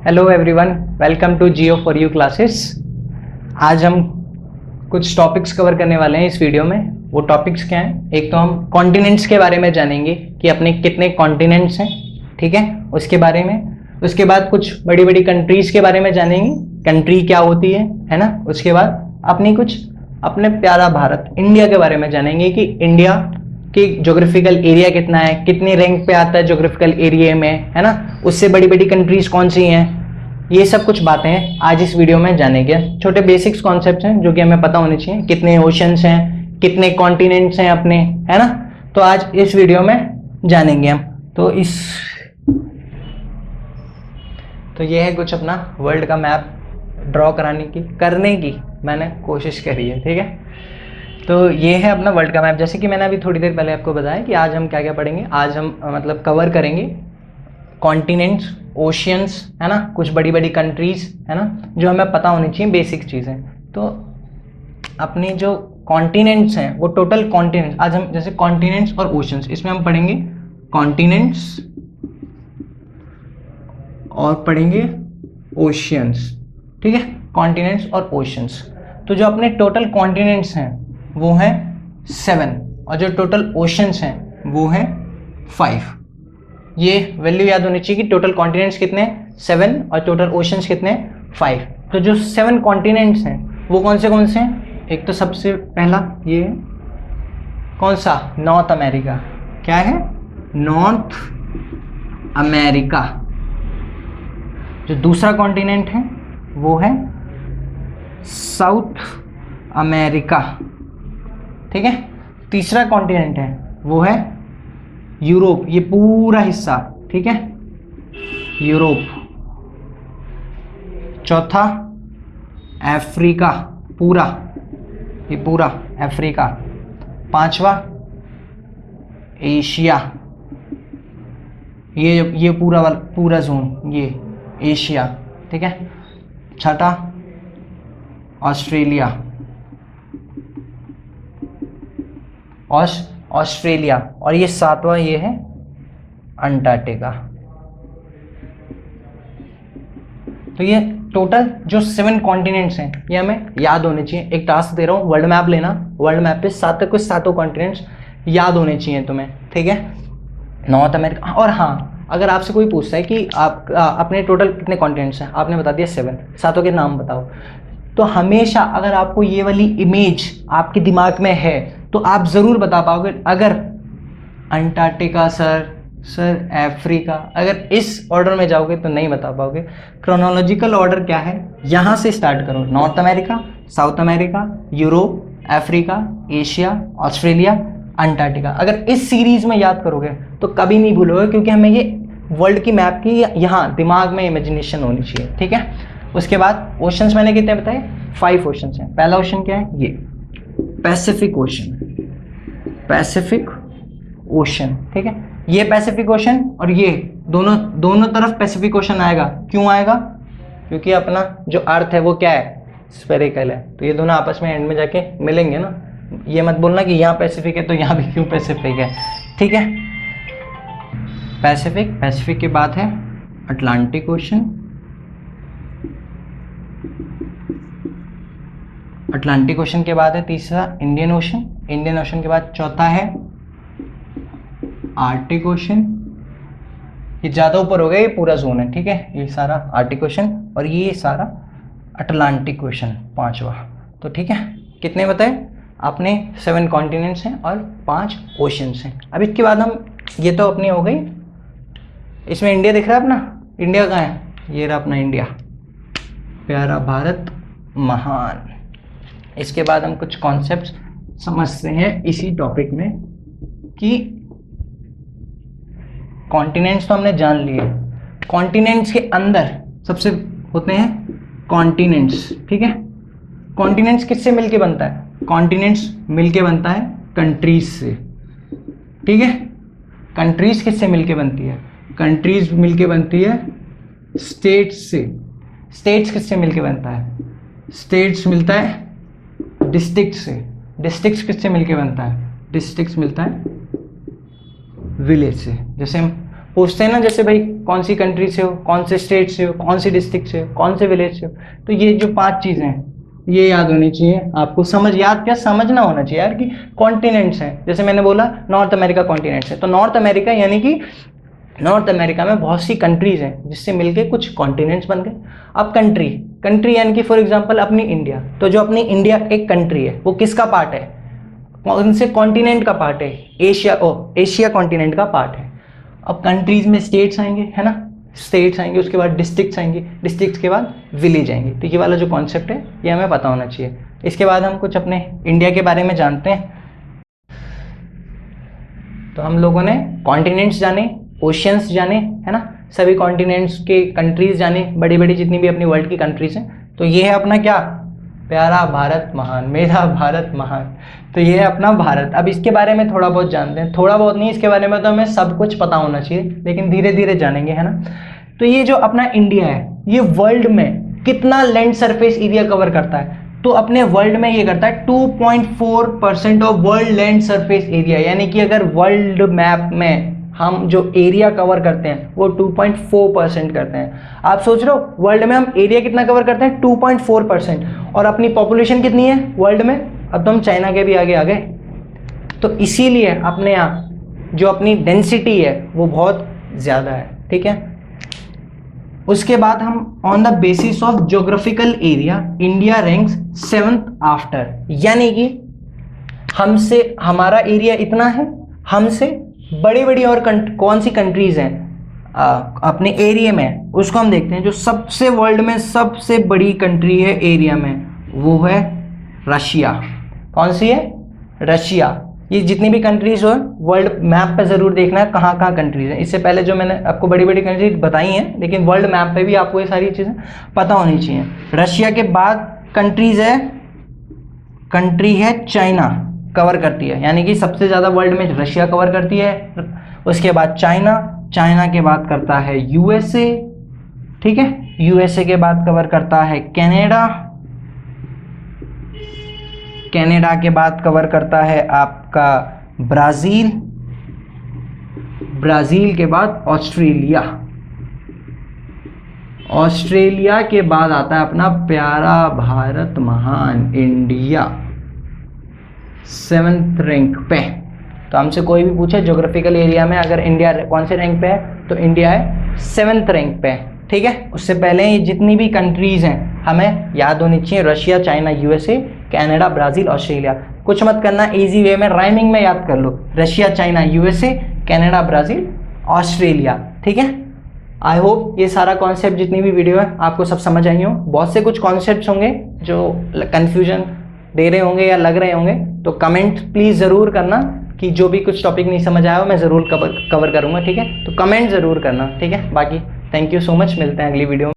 Hello everyone, welcome to Jio for you classes. आज हम कुछ टॉपिक्स कवर करने वाले हैं इस वीडियो में। वो टॉपिक्स क्या हैं? एक तो हम कॉन्टिनेंट्स के बारे में जानेंगे कि अपने कितने कॉन्टिनेंट्स हैं, ठीक है, उसके बारे में। उसके बाद कुछ बड़ी बड़ी कंट्रीज के बारे में जानेंगे, कंट्री क्या होती है ना। उसके बाद अपने प्यारा भारत इंडिया के बारे में जानेंगे कि इंडिया कि ज्योग्राफिकल एरिया कितना है, कितने रैंक पे आता है ज्योग्राफिकल एरिया में, है ना। उससे बड़ी बड़ी कंट्रीज कौन सी हैं, ये सब कुछ बातें हैं आज इस वीडियो में जानेंगे। छोटे बेसिक्स कॉन्सेप्ट्स हैं जो कि हमें पता होने चाहिए, कितने ओशंस हैं, कितने कॉन्टिनेंट्स हैं अपने, है ना। तो आज इस वीडियो में जानेंगे हम। तो ये है कुछ अपना वर्ल्ड का मैप ड्रॉ करने की मैंने कोशिश करी है, ठीक है। तो ये है अपना वर्ल्ड का मैप। जैसे कि मैंने अभी थोड़ी देर पहले आपको बताया कि आज हम क्या क्या पढ़ेंगे। आज हम मतलब कवर करेंगे कॉन्टिनेंट्स, ओशियंस, है ना, कुछ बड़ी बड़ी कंट्रीज, है ना, जो हमें पता होनी चाहिए, बेसिक चीज़ें। तो अपनी जो कॉन्टिनेंट्स हैं वो टोटल कॉन्टिनेंट्स, आज हम जैसे कॉन्टिनेंट्स और ओशियंस, इसमें हम पढ़ेंगे कॉन्टिनेंट्स और पढ़ेंगे ओशियंस, ठीक है, कॉन्टिनेंट्स और ओशियंस। तो जो अपने टोटल कॉन्टिनेंट्स हैं वो हैं 7 और जो टोटल ओशंस हैं वो हैं 5। ये वैल्यू याद होनी चाहिए कि टोटल कॉन्टिनेंट्स कितने हैं 7 और टोटल ओशंस कितने हैं 5। तो जो 7 कॉन्टिनेंट्स हैं वो कौन से हैं? एक तो सबसे पहला ये कौन सा, नॉर्थ अमेरिका। क्या है? North America. जो दूसरा कॉन्टिनेंट है वो है साउथ अमेरिका, ठीक है। तीसरा कॉन्टिनेंट है वो है यूरोप, ये पूरा हिस्सा, ठीक है, यूरोप। चौथा अफ्रीका, पूरा, ये पूरा अफ्रीका। पांचवा एशिया, ये पूरा जोन, ये एशिया, ठीक है। छठा ऑस्ट्रेलिया, ऑस्ट्रेलिया। और ये सातवां ये है अंटार्कटिका। तो ये टोटल जो 7 कॉन्टिनेंट्स हैं ये हमें याद होने चाहिए। एक टास्क दे रहा हूँ, वर्ल्ड मैप लेना, वर्ल्ड मैप पे सातों कॉन्टिनेंट्स याद होने चाहिए तुम्हें, ठीक है। North America. और हाँ, अगर आपसे कोई पूछता है कि आप अपने टोटल कितने कॉन्टिनेंट्स हैं, आपने बता दिया 7, सातों के नाम बताओ, तो हमेशा अगर आपको ये वाली इमेज आपके दिमाग में है तो आप जरूर बता पाओगे। अगर अंटार्कटिका सर अफ्रीका, अगर इस ऑर्डर में जाओगे तो नहीं बता पाओगे। क्रोनोलॉजिकल ऑर्डर क्या है, यहां से स्टार्ट करो, north America, south America, Europe, Africa, Asia, Australia, Antarctica. अगर इस सीरीज में याद करोगे तो कभी नहीं भूलोगे, क्योंकि हमें ये वर्ल्ड की मैप की यहाँ दिमाग में इमेजिनेशन होनी चाहिए, ठीक है। उसके बाद ओशंस मैंने कितने बताए? 5 ओशंस हैं। पहला ओशन क्या है? ये पैसिफिक ओशन, पैसिफिक ओशन, ठीक है। ये पैसिफिक ओशन और ये दोनों तरफ पैसिफिक ओशन आएगा। क्यों आएगा? क्योंकि अपना जो अर्थ है वो क्या है, स्फेरिकल है। तो ये दोनों आपस में एंड में जाके मिलेंगे ना। ये मत बोलना कि यहाँ पैसिफिक है तो यहाँ भी क्यों पैसिफिक है, ठीक है। पैसिफिक के बाद है अटलांटिक ओशन, अटलांटिक ओशन के बाद है तीसरा इंडियन ओशन, इंडियन ओशन के बाद चौथा है आर्टिक ओशन। ये ज़्यादा ऊपर हो गया, ये पूरा जोन है, ठीक है। ये सारा आर्टिक ओशन और ये सारा अटलांटिक ओशन, पांचवा। तो ठीक है, कितने बताए आपने? 7 कॉन्टिनेंट्स हैं और 5 ओशंस हैं। अब इसके बाद हम, ये तो अपनी हो गई, इसमें इंडिया दिख रहा है अपना। इंडिया कहाँ है? ये रहा अपना इंडिया, प्यारा भारत महान। इसके बाद हम कुछ कॉन्सेप्ट्स समझते हैं इसी टॉपिक में कि कॉन्टिनेंट्स तो हमने जान लिए, कॉन्टिनेंट्स के अंदर सबसे होते हैं कॉन्टिनेंट्स, ठीक है। कॉन्टिनेंट्स किससे मिलके बनता है? कॉन्टिनेंट्स मिलके बनता है कंट्रीज से, ठीक है। कंट्रीज किससे मिलके बनती है? कंट्रीज मिलके बनती है स्टेट्स से। स्टेट्स किससे मिलके बनता है? स्टेट्स मिलता है डिस्ट्रिक्ट से। डिस्ट्रिक्ट्स किससे मिलके बनता है? डिस्ट्रिक्ट्स मिलता है विलेज से। जैसे हम पूछते हैं ना, जैसे भाई कौन सी कंट्री से हो, कौन से स्टेट से हो, कौन सी डिस्ट्रिक्ट से हो, कौन से विलेज से हो, तो ये जो 5 चीज़ें हैं ये याद होनी चाहिए आपको। याद क्या, समझना होना चाहिए यार कि कॉन्टिनेंट्स हैं। जैसे मैंने बोला नॉर्थ अमेरिका कॉन्टिनेंट्स है, तो नॉर्थ अमेरिका यानी कि नॉर्थ अमेरिका में बहुत सी कंट्रीज हैं जिससे मिलके कुछ कॉन्टिनेंट्स बन गए। अब कंट्री यानी कि फॉर एग्जांपल अपनी इंडिया, तो जो अपनी इंडिया एक कंट्री है वो किसका पार्ट है, कौन से कॉन्टिनेंट का पार्ट है, एशिया कॉन्टिनेंट का पार्ट है। अब कंट्रीज में स्टेट्स आएंगे, है ना, स्टेट्स आएंगे, उसके बाद डिस्ट्रिक्ट्स आएंगे, डिस्ट्रिक्ट्स के बाद विलेज आएंगे। तो ये वाला जो कॉन्सेप्ट है ये हमें पता होना चाहिए। इसके बाद हम कुछ अपने इंडिया के बारे में जानते हैं। तो हम लोगों ने कॉन्टिनेंट्स जाने, ओशियंस जाने, है ना, सभी कॉन्टिनेंट्स के कंट्रीज जाने, बड़ी बड़ी जितनी भी अपनी वर्ल्ड की कंट्रीज हैं। तो ये है अपना क्या, प्यारा भारत महान, मेरा भारत महान। तो ये है अपना भारत। अब इसके बारे में थोड़ा बहुत जानते हैं, थोड़ा बहुत नहीं, इसके बारे में तो हमें सब कुछ पता होना चाहिए, लेकिन धीरे धीरे जानेंगे, है ना। तो ये जो अपना इंडिया है ये वर्ल्ड में कितना लैंड सरफेस एरिया कवर करता है, तो अपने वर्ल्ड में ये करता है 2.4% of world land surface area. यानी कि अगर वर्ल्ड मैप में हम जो एरिया कवर करते हैं वो 2.4% करते हैं। आप सोच रहे हो वर्ल्ड में हम एरिया कितना कवर करते हैं, 2.4%, और अपनी पॉपुलेशन कितनी है वर्ल्ड में, अब तो हम चाइना के भी आगे आ गए। तो इसीलिए अपने यहाँ जो अपनी डेंसिटी है वो बहुत ज़्यादा है, ठीक है। उसके बाद हम on the basis of geographical area India ranks 7th after, यानी कि हमसे हमारा एरिया इतना है, हमसे बड़ी बड़ी और कौन सी कंट्रीज हैं अपने एरिया में, उसको हम देखते हैं। जो सबसे वर्ल्ड में सबसे बड़ी कंट्री है एरिया में वो है रशिया। कौन सी है, रशिया। ये जितनी भी कंट्रीज हो वर्ल्ड मैप पे जरूर देखना है कहाँ कहाँ कंट्रीज हैं। इससे पहले जो मैंने आपको बड़ी बड़ी कंट्रीज बताई हैं, लेकिन वर्ल्ड मैप पे भी आपको ये सारी चीज़ें पता होनी चाहिए। रशिया के बाद कंट्री है चाइना कवर करती है, यानी कि सबसे ज़्यादा वर्ल्ड में रशिया कवर करती है। उसके बाद चाइना के बाद करता है यूएसए, ठीक है, यूएसए के बाद कवर करता है कनाडा के बाद कवर करता है आपका ब्राज़ील के बाद ऑस्ट्रेलिया के बाद आता है अपना प्यारा भारत महान इंडिया 7th रैंक पे। तो हमसे कोई भी पूछे ज्योग्राफिकल एरिया में अगर इंडिया कौन से रैंक पे है, तो इंडिया है 7th रैंक पे, ठीक है। उससे पहले ये जितनी भी कंट्रीज हैं हमें याद होनी चाहिए, Russia, China, USA, Canada, Brazil, Australia. कुछ मत करना, इजी वे में राइमिंग में याद कर लो, Russia, China, USA, Canada, Brazil, Australia, ठीक है। आई होप ये सारा कॉन्सेप्ट जितनी भी वीडियो है आपको सब समझ आई हो। बहुत से कुछ कॉन्सेप्ट्स होंगे जो कंफ्यूजन दे रहे होंगे या लग रहे होंगे, तो कमेंट प्लीज़ ज़रूर करना कि जो भी कुछ टॉपिक नहीं समझ आया हो मैं ज़रूर कवर करूँगा, ठीक है। तो कमेंट ज़रूर करना, ठीक है। बाकी थैंक यू सो मच, मिलते हैं अगली वीडियो में।